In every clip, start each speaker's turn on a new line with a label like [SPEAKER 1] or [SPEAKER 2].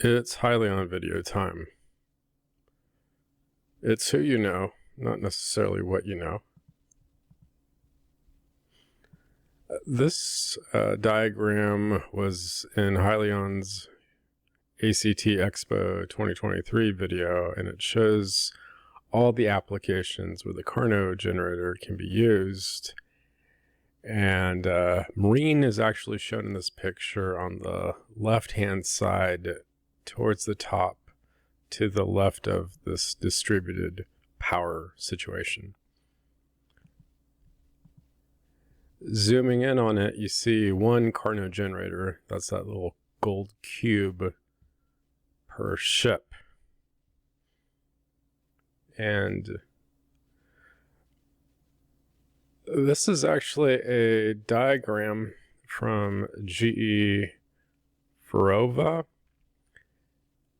[SPEAKER 1] It's HYLN video time. It's who you know, not necessarily what you know. This diagram was in HYLN's ACT Expo 2023 video, and it shows all the applications where the Carno generator can be used. And marine is actually shown in this picture on the left-hand side towards the top to the left of this distributed power situation. Zooming in on it, you see one Carno generator. That's that little gold cube per ship. And this is actually a diagram from GE Verova,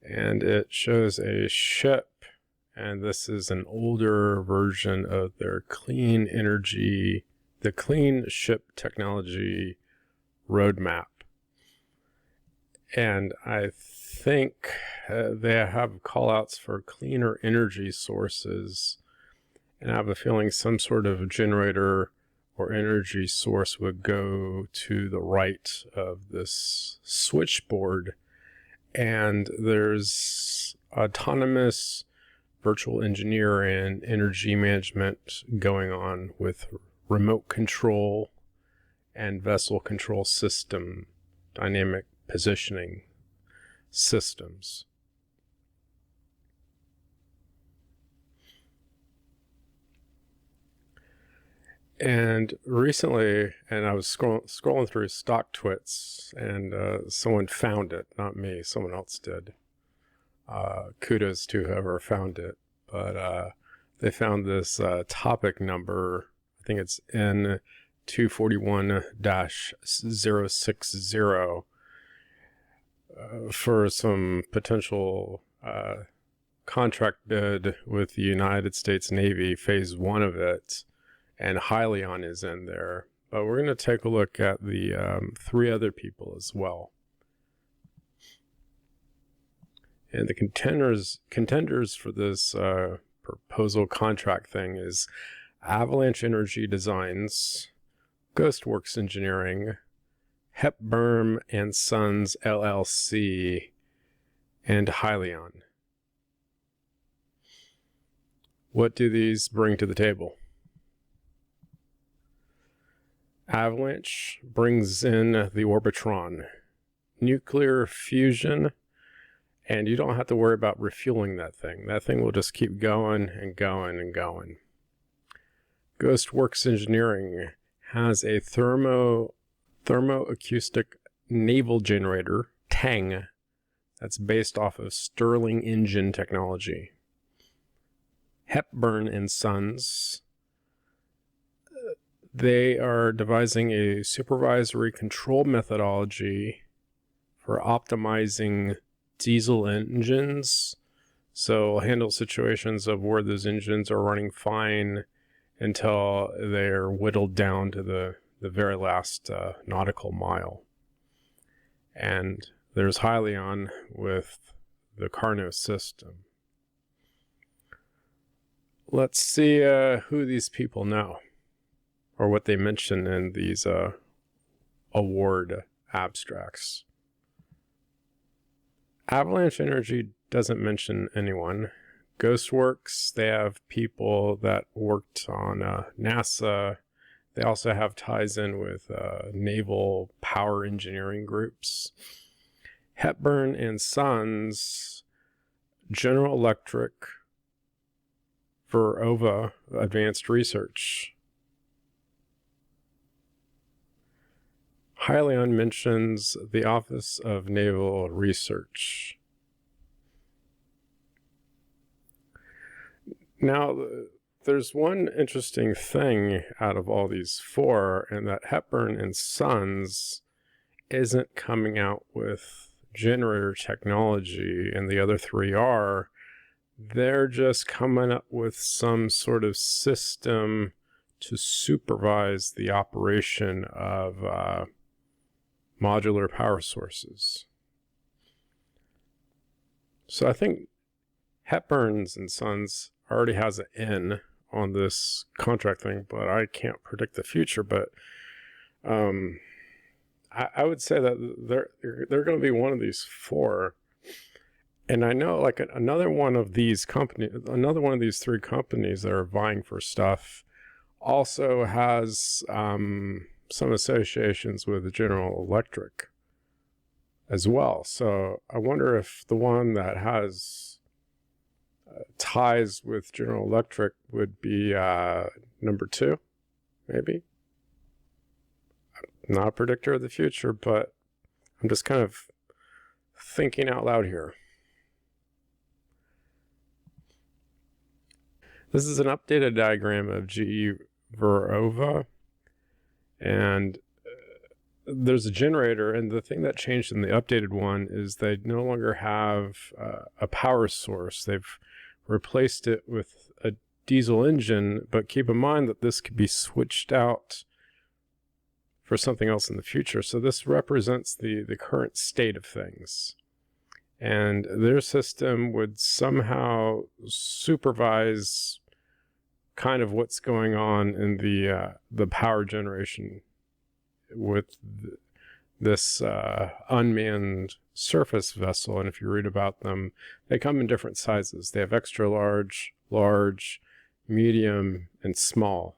[SPEAKER 1] and it shows a ship, and this is an older version of their clean energy, the clean ship technology roadmap. And I think they have callouts for cleaner energy sources, and I have a feeling some sort of generator or energy source would go to the right of this switchboard. And there's autonomous virtual engineer and energy management going on with remote control and vessel control system, dynamic positioning systems. And recently, and I was scrolling through StockTwits, and someone found it, not me, someone else did. Kudos to whoever found it. But they found this topic number, I think it's N241-060, for some potential contract bid with the United States Navy, phase 1 of it. And HYLN is in there, but we're going to take a look at the 3 other people as well. And the contenders for this proposal contract thing is Avalanche Energy Designs, Ghostworks Engineering, Hepburn and Sons LLC, and HYLN. What do these bring to the table? Avalanche brings in the Orbitron, nuclear fusion, and you don't have to worry about refueling that thing. That thing will just keep going and going and going. Ghostworks Engineering has a thermoacoustic naval generator, TANG, that's based off of Stirling engine technology. Hepburn and Sons, they are devising a supervisory control methodology for optimizing diesel engines. So handle situations of where those engines are running fine until they're whittled down to the very last nautical mile. And there's HYLN with the Carno system. Let's see who these people know, or what they mention in these award abstracts. Avalanche Energy doesn't mention anyone. Ghostworks, they have people that worked on NASA. They also have ties in with naval power engineering groups. Hepburn and Sons, General Electric, Verova Advanced Research. HYLN mentions the Office of Naval Research. Now, there's one interesting thing out of all these 4, and that Hepburn and Sons isn't coming out with generator technology, and the other 3 are. They're just coming up with some sort of system to supervise the operation of modular power sources. So I think Hepburn's and Sons already has an N on this contract thing, but I can't predict the future. But I would say that they're going to be one of these four. And I know like another one of these three companies that are vying for stuff also has some associations with General Electric as well. So I wonder if the one that has ties with General Electric would be number 2, maybe. I'm not a predictor of the future, but I'm just kind of thinking out loud here. This is an updated diagram of GE Verova, and there's a generator, and the thing that changed in the updated one is they no longer have a power source. They've replaced it with a diesel engine, but keep in mind that this could be switched out for something else in the future. So this represents the current state of things. And their system would somehow supervise kind of what's going on in the power generation with this unmanned surface vessel. And if you read about them, they come in different sizes. They have extra large, large, medium, and small.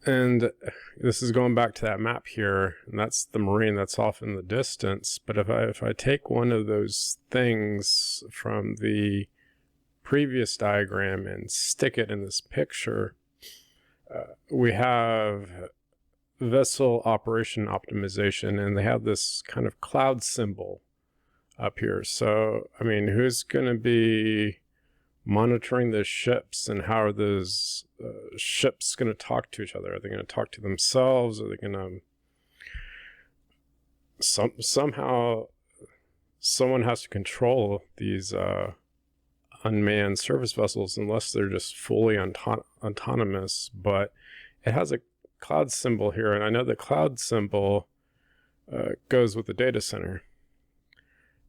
[SPEAKER 1] And this is going back to that map here, and that's the marine that's off in the distance. But if I take one of those things from the previous diagram and stick it in this picture, we have vessel operation optimization, and they have this kind of cloud symbol up here. So, I mean, who's going to be monitoring the ships, and how are those ships going to talk to each other? Are they going to talk to themselves? Are they going to somehow someone has to control these unmanned surface vessels, unless they're just fully autonomous. But it has a cloud symbol here, and I know the cloud symbol goes with the data center,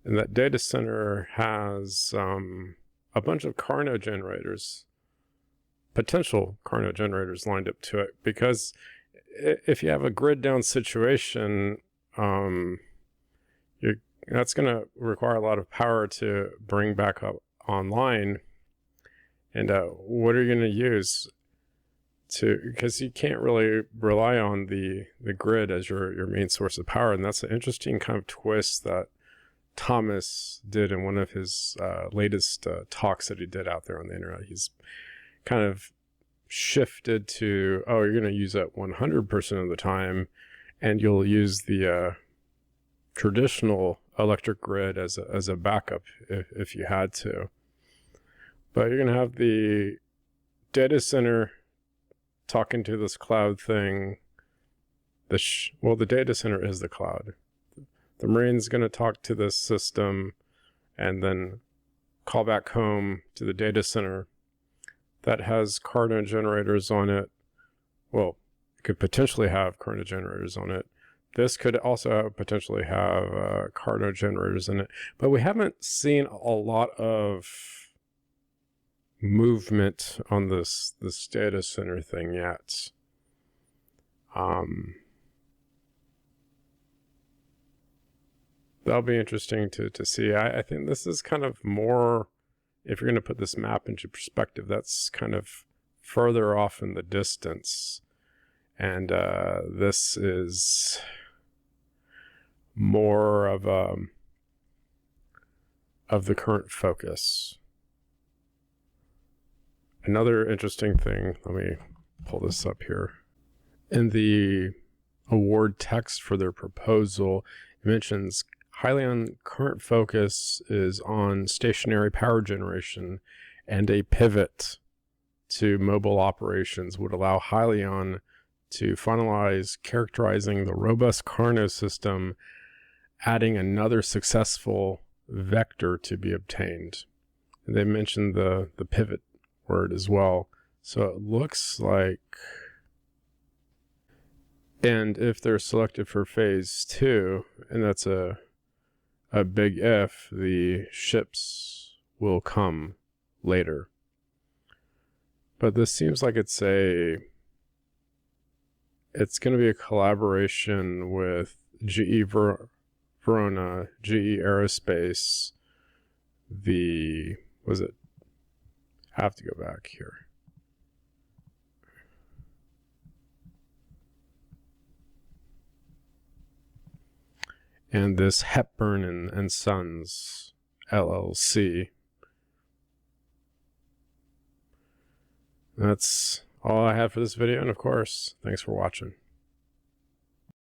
[SPEAKER 1] and that data center has a bunch of Carno generators, potential Carno generators lined up to it, because if you have a grid down situation, that's going to require a lot of power to bring back up online. And what are you going to use because you can't really rely on the grid as your main source of power. And that's an interesting kind of twist that Thomas did in one of his latest talks that he did out there on the internet. He's kind of shifted to, oh, you're going to use that 100% of the time, and you'll use the traditional electric grid as a backup if you had to. But you're going to have the data center talking to this cloud thing. The data center is the cloud. The Marine's going to talk to this system and then call back home to the data center that has Carno generators on it. Well, it could potentially have Carno generators on it. This could also potentially have Carno generators in it. But we haven't seen a lot of movement on this data center thing yet. That'll be interesting to see. I think this is kind of more, if you're going to put this map into perspective, that's kind of further off in the distance. And this is more of the current focus. Another interesting thing, let me pull this up here. In the award text for their proposal, it mentions HYLN current focus is on stationary power generation, and a pivot to mobile operations would allow HYLN to finalize characterizing the robust Carno system, adding another successful vector to be obtained. And they mentioned the pivot word as well. So it looks like And if they're selected for phase 2, and that's a big if, the ships will come later. But this seems like it's going to be a collaboration with GE Verona, GE Aerospace, I have to go back here. And this Hepburn and Sons LLC. That's all I have for this video, and of course, thanks for watching.